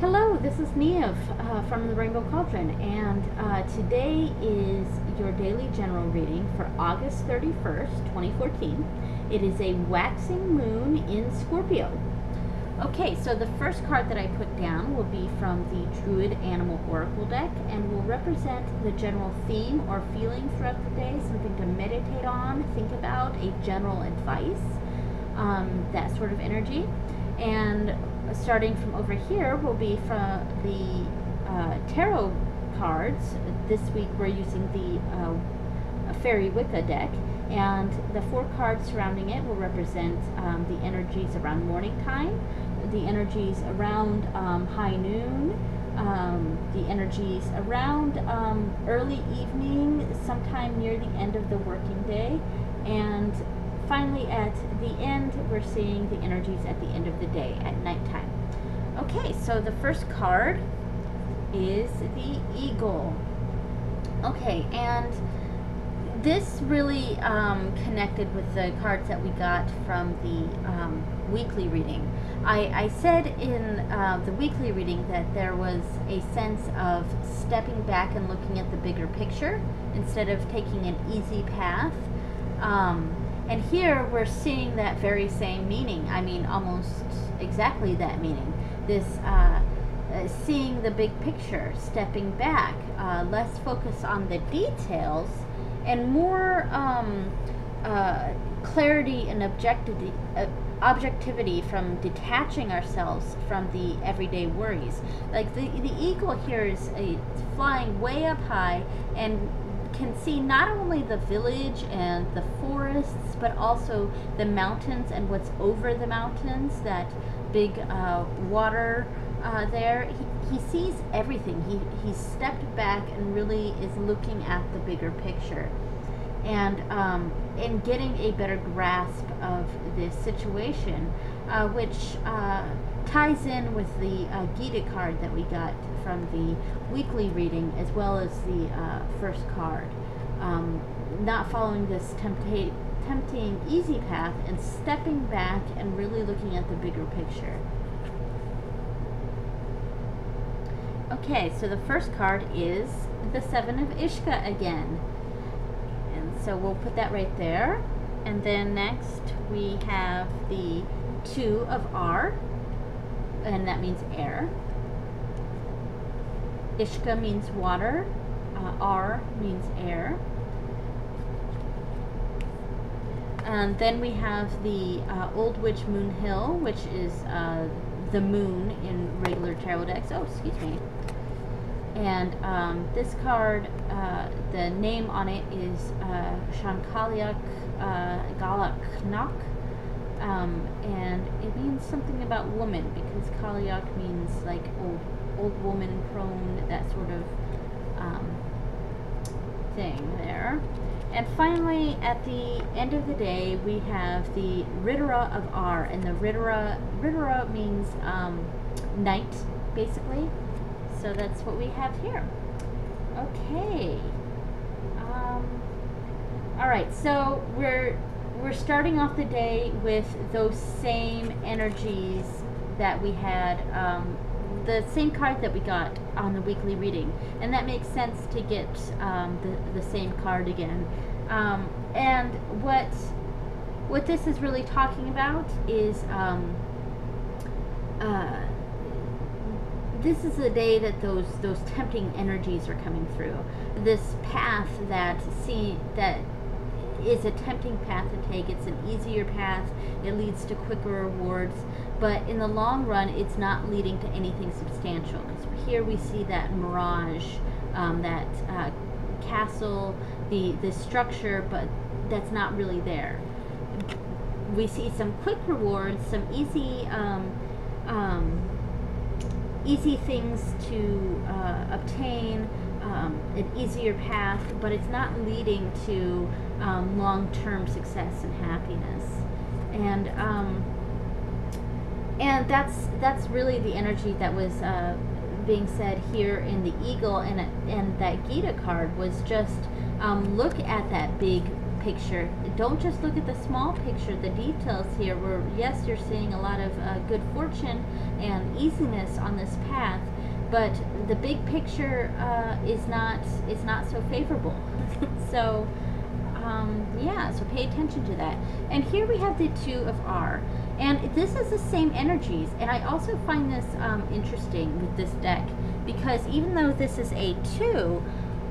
Hello, this is Niev from the Rainbow Cauldron, and today is your daily general reading for August 31st, 2014. It is a waxing moon in Scorpio. Okay, so the first card that I put down will be from the Druid Animal Oracle deck and will represent the general theme or feeling throughout the day, something to meditate on, think about, a general advice, that sort of energy. And starting from over here will be from the tarot cards. This week we're using the Faery Wicca deck, and the 4 cards surrounding it will represent the energies around morning time, the energies around high noon, the energies around early evening, sometime near the end of the working day, and finally at the end we're seeing the energies at the end of the day at nighttime. Okay, so the first card is the Eagle. Okay, and this really connected with the cards that we got from the weekly reading. I said in the weekly reading that there was a sense of stepping back and looking at the bigger picture instead of taking an easy path. And here we're seeing that very same meaning. I mean, almost exactly that meaning. This seeing the big picture, stepping back, less focus on the details, and more clarity and objectivity from detaching ourselves from the everyday worries. Like the eagle here is flying way up high and can see not only the village and the forests, but also the mountains and what's over the mountains, that big water there. He sees everything. He stepped back and really is looking at the bigger picture, and getting a better grasp of this situation, which ties in with the Gita card that we got from the weekly reading, as well as the first card. Not following this tempting easy path and stepping back and really looking at the bigger picture. Okay, so the first card is the 7 of Ishka again. And so we'll put that right there. And then next we have the 2 of R, and that means air. Ishka means water, R means air. And then we have the Old Witch Moon Hill, which is the moon in regular tarot decks. Oh, excuse me. And this card, the name on it is Shankaliak Galaknak. And it means something about woman, because Kaliak means like old woman, prone, that sort of thing there. And finally, at the end of the day, we have the Ritera of R, and the Ritera means night, basically. So that's what we have here. Okay. All right. So we're starting off the day with those same energies that we had, the same card that we got on the weekly reading, and that makes sense to get the same card again. And what this is really talking about is this is the day that those tempting energies are coming through. This path that is a tempting path to take. It's an easier path. It leads to quicker rewards, but in the long run, it's not leading to anything substantial. So here we see that mirage, that castle, the structure, but that's not really there. We see some quick rewards, some easy things to obtain, an easier path, but it's not leading to long-term success and happiness. And that's really the energy that was being said here in the Eagle, and that Gita card was just look at that big picture. Don't just look at the small picture, the details here, where yes, you're seeing a lot of good fortune and easiness on this path, but the big picture is not so favorable. So yeah, so pay attention to that. And here we have the 2 of R, and this is the same energies. And I also find this interesting with this deck, because even though this is a 2,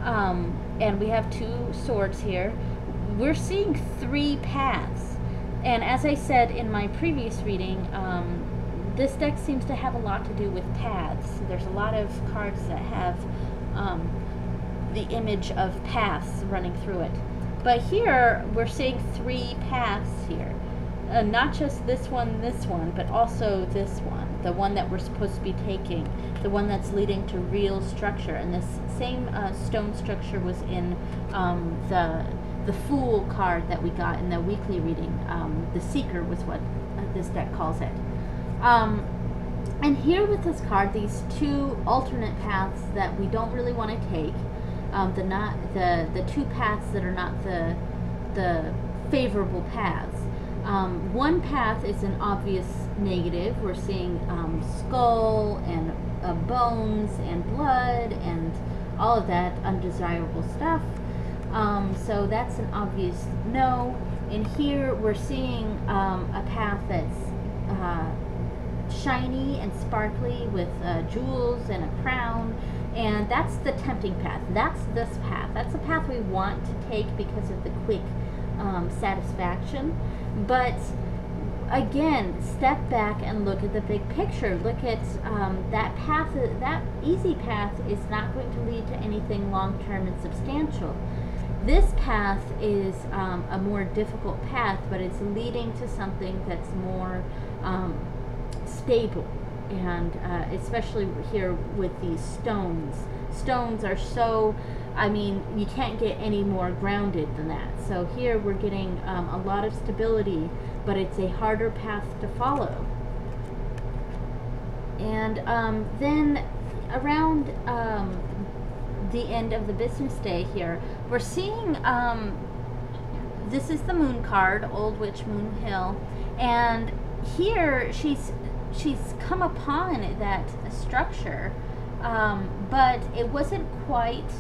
and we have 2 swords here, we're seeing 3 paths. And as I said in my previous reading, this deck seems to have a lot to do with paths. There's a lot of cards that have the image of paths running through it. But here, we're seeing 3 paths here. Not just this one, but also this one. The one that we're supposed to be taking. The one that's leading to real structure. And this same stone structure was in the Fool card that we got in the weekly reading. The Seeker was what this deck calls it. And here with this card, these 2 alternate paths that we don't really want to take. The 2 paths that are not the favorable paths. One path is an obvious negative. We're seeing skull and bones and blood and all of that undesirable stuff. So that's an obvious no. And here we're seeing a path that's shiny and sparkly with jewels and a crown. And that's the tempting path. That's this path. That's the path we want to take because of the quick satisfaction. But again, step back and look at the big picture. Look at that path. That easy path is not going to lead to anything long-term and substantial. This path is a more difficult path, but it's leading to something that's more stable. And especially here with these stones. Stones are so, I mean, you can't get any more grounded than that. So here we're getting a lot of stability, but it's a harder path to follow. And then around the end of the business day here, we're seeing, this is the Moon card, Old Witch Moon Hill, and here she's come upon that structure, but it wasn't quite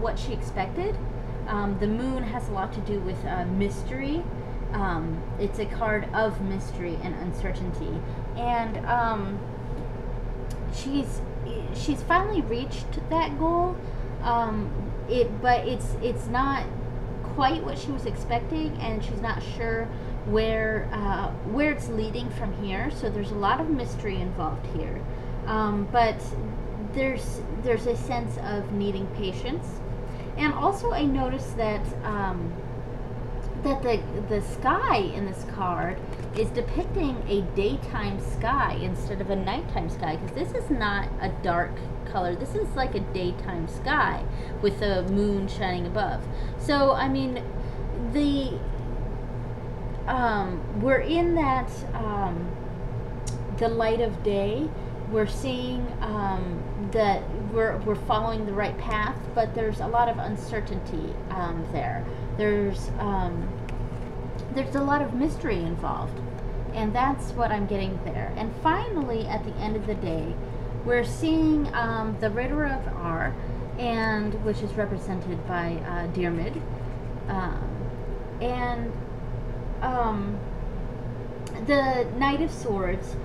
what she expected. The moon has a lot to do with mystery. It's a card of mystery and uncertainty, and she's finally reached that goal. But it's not quite what she was expecting, and she's not sure where it's leading from here. So there's a lot of mystery involved here, but there's a sense of needing patience. And also I noticed that that the sky in this card is depicting a daytime sky instead of a nighttime sky, because this is not a dark color. This is like a daytime sky with the moon shining above. So I mean, we're in that the light of day. We're seeing that we're following the right path, but there's a lot of uncertainty there. There's a lot of mystery involved, and that's what I'm getting there. And finally, at the end of the day, we're seeing the Ritter of R, and which is represented by Diarmid, and the Knight of Swords.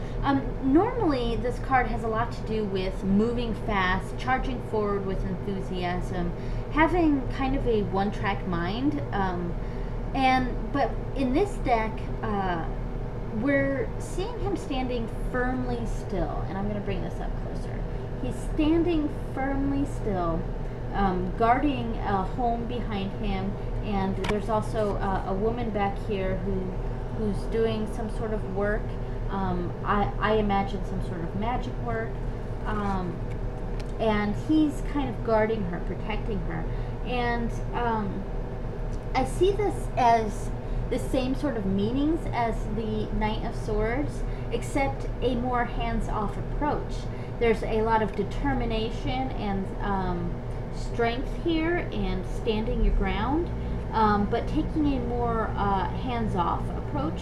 Normally this card has a lot to do with moving fast, charging forward with enthusiasm, having kind of a one-track mind, but in this deck we're seeing him standing firmly still, and I'm going to bring this up closer. He's standing firmly still, guarding a home behind him, and there's also a woman back here who's doing some sort of work. I imagine some sort of magic work, and he's kind of guarding her, protecting her. And I see this as the same sort of meanings as the Knight of Swords, except a more hands-off approach. There's a lot of determination and strength here, and standing your ground. but taking a more hands-off approach,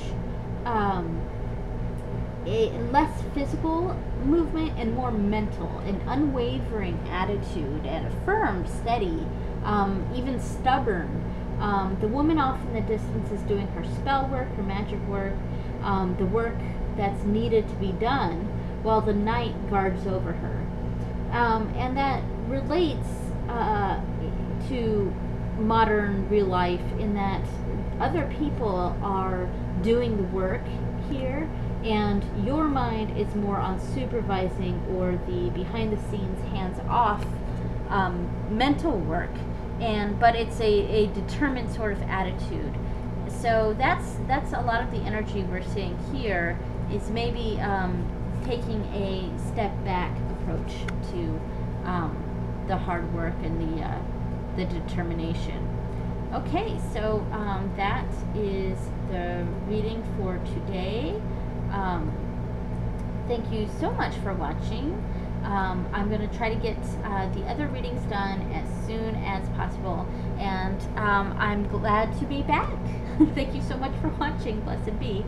a less physical movement and more mental, an unwavering attitude, and a firm, steady, even stubborn. The woman off in the distance is doing her spell work, her magic work, the work that's needed to be done, while the knight guards over her. And that relates to modern real life in that other people are doing the work here, and your mind is more on supervising or the behind the scenes hands off mental work, but it's a determined sort of attitude. So that's a lot of the energy we're seeing here, is maybe taking a step back approach to the hard work and the determination. Okay, so that is the reading for today. Thank you so much for watching. I'm going to try to get the other readings done as soon as possible, and I'm glad to be back. Thank you so much for watching. Blessed be.